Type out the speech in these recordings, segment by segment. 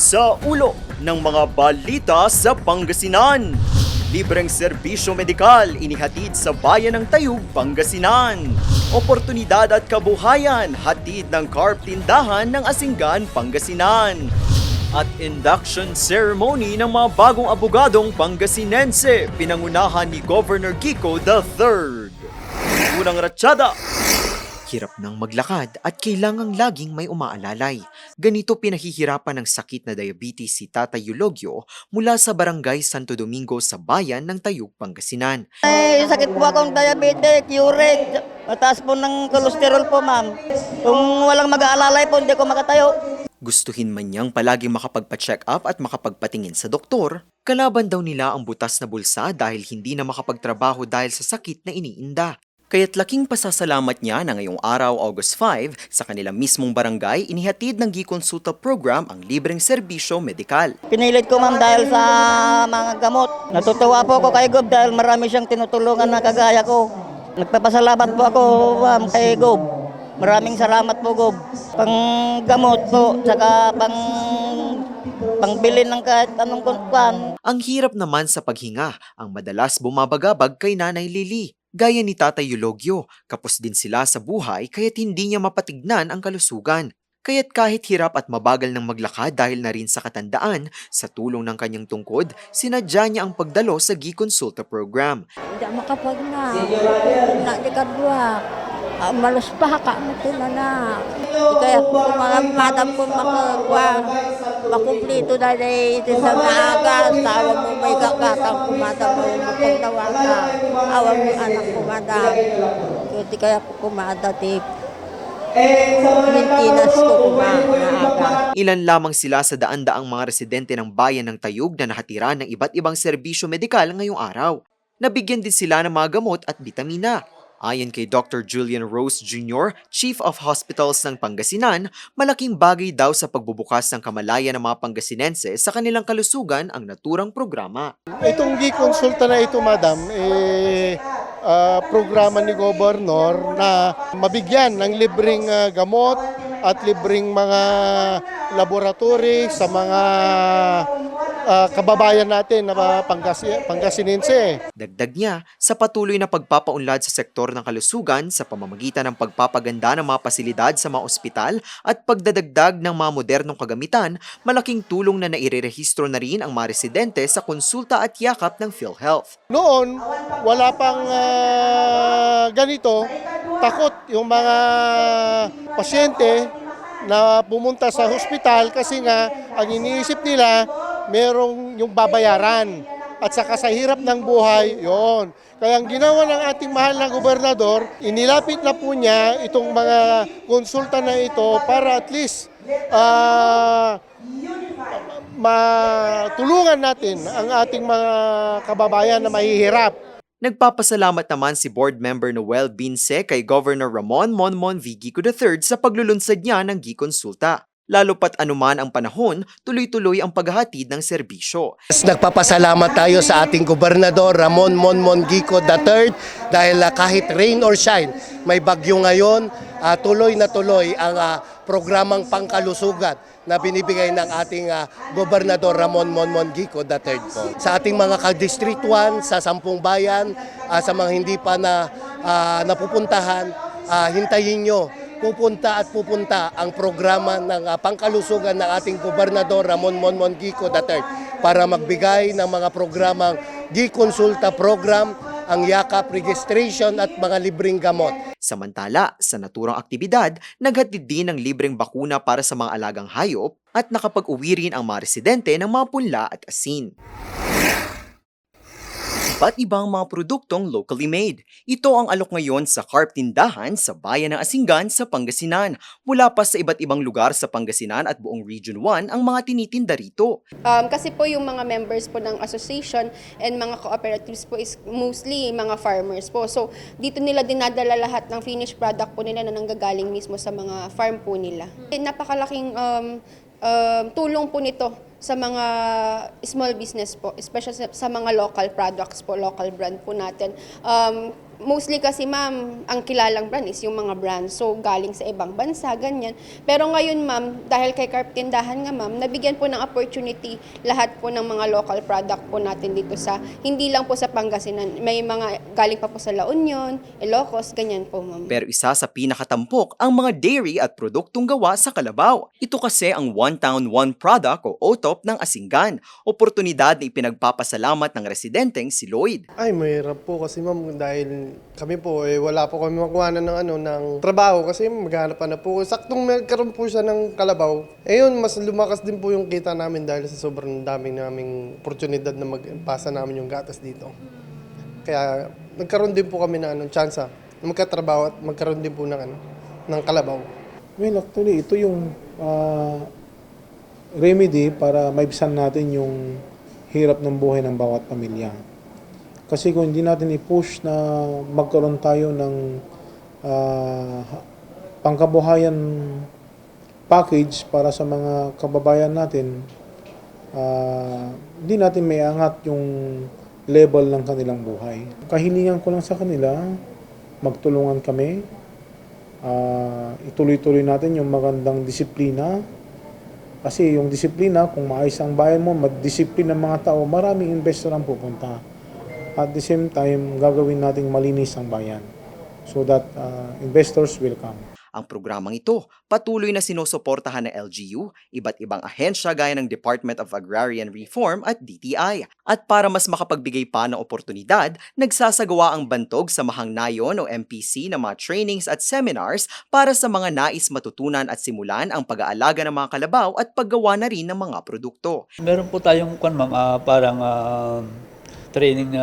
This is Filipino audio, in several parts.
Sa ulo ng mga balita sa Pangasinan. Libreng serbisyo medikal inihatid sa bayan ng Tayug, Pangasinan. Oportunidad at kabuhayan hatid ng carp tindahan ng Asinggan, Pangasinan. At induction ceremony ng mga bagong abogadong Pangasinense, pinangunahan ni Governor Kiko III. Unang ratsyada. Hirap nang maglakad at kailangang laging may umaalalay. Ganito pinahihirapan ng sakit na diabetes si Tatay Eulogio mula sa barangay Santo Domingo sa bayan ng Tayug, Pangasinan. May sakit po akong diabetic, uric, mataas po ng cholesterol po ma'am. Kung walang mag-aalalay po, hindi ko makatayo. Gustuhin man niyang palaging makapagpa-check up at makapagpatingin sa doktor, kalaban daw nila ang butas na bulsa dahil hindi na makapagtrabaho dahil sa sakit na iniinda. Kaya't laking pasasalamat niya na ngayong araw, August 5, sa kanilang mismong barangay, inihatid ng Gikonsulta Program ang libreng serbisyo medikal. Pinilit ko ma'am dahil sa mga gamot. Natutuwa po ako kay Gob dahil marami siyang tinutulungan na kagaya ko. Nagpapasalamat po ako ma'am kay Gob. Maraming salamat po Gob. Panggamot po, saka pangbili ng kahit anong kuwan. Ang hirap naman sa paghinga, ang madalas bumabagabag kay Nanay Lily. Gaya ni Tatay Eulogio, kapos din sila sa buhay kaya't hindi niya mapatignan ang kalusugan. Kaya't kahit hirap at mabagal ng maglakad dahil na rin sa katandaan, sa tulong ng kanyang tungkod, sinadya niya ang pagdalo sa Gikonsulta Program. Hindi makapag na. Hindi ka dua. Malos pa ka mo ito na. Kaya po mga madam po makumplito na ito sa maaga. Tawag mo may kakatang kumadam mo magpagtawa ka. Awag mo anak ko madam. Hindi kaya po kumada tip. Mintinas ko kumaaga. Ilan lamang sila sa daan-daang mga residente ng bayan ng Tayug na nakatira ng iba't ibang serbisyo medikal ngayong araw. Nabigyan din sila ng mga gamot at bitamina. Ayon kay Dr. Julian Rose Jr., Chief of Hospitals ng Pangasinan, malaking bagay daw sa pagbubukas ng kamalayan ng mga Pangasinense sa kanilang kalusugan ang naturang programa. Itong Gikonsulta na ito, madam, programa ni Governor na mabigyan ng libreng gamot at libreng mga laboratory sa mga kababayan natin na Pangasinense. Dagdag niya, sa patuloy na pagpapaunlad sa sektor ng kalusugan sa pamamagitan ng pagpapaganda ng mga pasilidad sa mga ospital at pagdadagdag ng mga modernong kagamitan, malaking tulong na nairerehistro na rin ang mga residente sa konsulta at yakap ng PhilHealth. Noon, wala pang ganito, takot yung mga pasyente na pumunta sa hospital kasi nga ang iniisip nila merong yung babayaran at saka sa hirap ng buhay, yon. Kaya ang ginawa ng ating mahal na gobernador, inilapit na po niya itong mga konsulta na ito para at least matulungan natin ang ating mga kababayan na mahihirap. Nagpapasalamat naman si Board Member Noel Binse kay Governor Ramon Monmon V. Gico III sa paglulunsad niya ng Gikonsulta. Lalo pat anuman ang panahon, tuloy-tuloy ang paghahatid ng serbisyo. Nagpapasalamat tayo sa ating gobernador Ramon Monmon Gico III dahil kahit rain or shine, may bagyo ngayon, tuloy na tuloy ang programang pangkalusugan na binibigay ng ating gobernador Ramon Monmon Gico III po. Sa ating mga ka-District 1, sa 10 bayan, sa mga hindi pa napupuntahan, hintayin nyo. Pupunta ang programa ng pangkalusugan ng ating gobernador Ramon Monmon Gico III para magbigay ng mga programang Gikonsulta Program, ang yakap registration at mga libreng gamot. Samantala, sa naturang aktibidad, naghatid din ng libreng bakuna para sa mga alagang hayop at nakapag-uwi rin ang mga residente ng mga punla at asin. Iba't ibang mga produktong locally made. Ito ang alok ngayon sa carp tindahan sa bayan ng Asinggan sa Pangasinan. Mula pa sa iba't ibang lugar sa Pangasinan at buong Region 1 ang mga tinitinda rito. Kasi po yung mga members po ng association and mga cooperatives po is mostly mga farmers po. So dito nila dinadala lahat ng finished product po nila na nanggagaling mismo sa mga farm po nila. Napakalaking tulong po nito sa mga small business po, especially sa mga local products po, local brand po natin. Mostly kasi ma'am, ang kilalang brand is yung mga brands. So galing sa ibang bansa, ganyan. Pero ngayon ma'am, dahil kay Carp Tindahan nga ma'am, nabigyan po ng opportunity lahat po ng mga local product po natin dito sa, hindi lang po sa Pangasinan. May mga galing pa po sa La Union, Ilocos, ganyan po ma'am. Pero isa sa pinakatampok ang mga dairy at produktong gawa sa Kalabaw. Ito kasi ang One Town, One Product o OTOP ng Asinggan. Oportunidad na ipinagpapasalamat ng residenteng si Lloyd. Ay, mahirap po kasi ma'am dahil kami po wala po kami makuha ng trabaho kasi maghanap na po. Saktong nagkaroon po siya ng Kalabaw. Ayun, mas lumakas din po yung kita namin dahil sa sobrang daming naming oportunidad na magpasa namin yung gatas dito. Kaya nagkaroon din po kami ng tsansa na magkatrabaho at magkaroon din po ng Kalabaw. Well, actually, ito yung remedy para maibsan natin yung hirap ng buhay ng bawat pamilya. Kasi kung hindi natin i-push na magkaroon tayo ng pangkabuhayan package para sa mga kababayan natin, hindi natin may angat yung level ng kanilang buhay. Kahilingan ko lang sa kanila, magtulungan kami, ituloy-tuloy natin yung magandang disiplina. Kasi yung disiplina, kung maayos ang bayan mo, mag-disiplina ng mga tao, maraming investor ang pupunta. At the same time, gagawin nating malinis ang bayan so that investors will come. Ang programang ito patuloy na sinusuportahan ng LGU, iba't ibang ahensya gaya ng Department of Agrarian Reform at DTI. At para mas makapagbigay pa ng oportunidad, nagsasagawa ang Bantog Samahang Nayon o MPC ng mga trainings at seminars para sa mga nais matutunan at simulan ang pag-aalaga ng mga kalabaw at paggawa na rin ng mga produkto. Meron po tayong parang training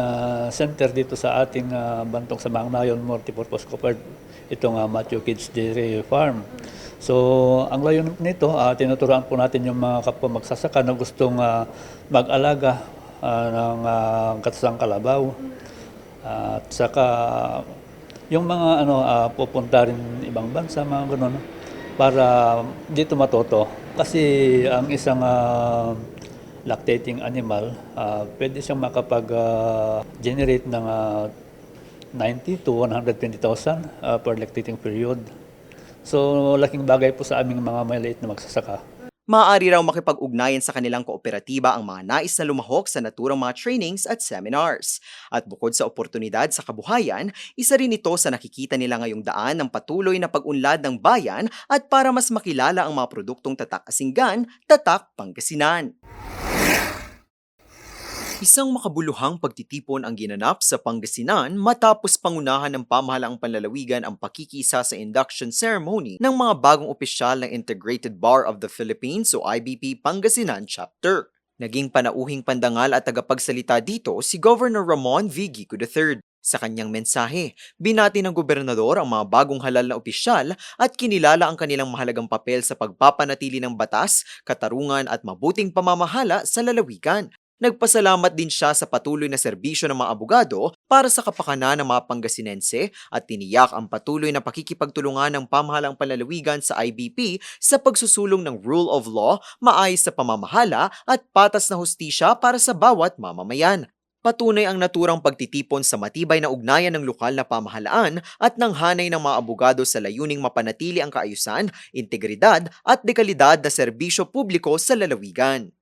center dito sa ating Bantog Samahang Nayon Multipurpose Cooperative, itong Matthew Kids Dairy Farm. So, ang layunin nito, tinuturuan po natin yung mga kapwa magsasaka na gustong mag-alaga ng katasang kalabaw. At saka, yung mga pupunta rin ibang bansa, mga ganun, para dito matuto. Kasi ang isang lactating animal, pwede siyang makapag-generate ng 90 to 120,000 per lactating period. So, laking bagay po sa aming mga maliit na magsasaka. Maaari raw makipag-ugnayan sa kanilang kooperatiba ang mga nais na lumahok sa naturang mga trainings at seminars. At bukod sa oportunidad sa kabuhayan, isa rin ito sa nakikita nila ngayong daan ng patuloy na pag-unlad ng bayan at para mas makilala ang mga produktong Tatak Asinggan, Tatak Pangasinan. Isang makabuluhang pagtitipon ang ginanap sa Pangasinan matapos pangunahan ng pamahalaang panlalawigan ang pakikisa sa induction ceremony ng mga bagong opisyal ng Integrated Bar of the Philippines o IBP Pangasinan Chapter. Naging panauhing pandangal at tagapagsalita dito si Governor Ramon V. Gico III. Sa kanyang mensahe, binati ng gobernador ang mga bagong halal na opisyal at kinilala ang kanilang mahalagang papel sa pagpapanatili ng batas, katarungan at mabuting pamamahala sa lalawigan. Nagpasalamat din siya sa patuloy na serbisyo ng mga abogado para sa kapakanan ng mga Pangasinense at tiniyak ang patuloy na pakikipagtulungan ng pamahalang panlalawigan sa IBP sa pagsusulong ng rule of law, maayos sa pamamahala at patas na hustisya para sa bawat mamamayan. Patunay ang naturang pagtitipon sa matibay na ugnayan ng lokal na pamahalaan at ng hanay ng mga abogado sa layuning mapanatili ang kaayusan, integridad at dekalidad na serbisyo publiko sa lalawigan.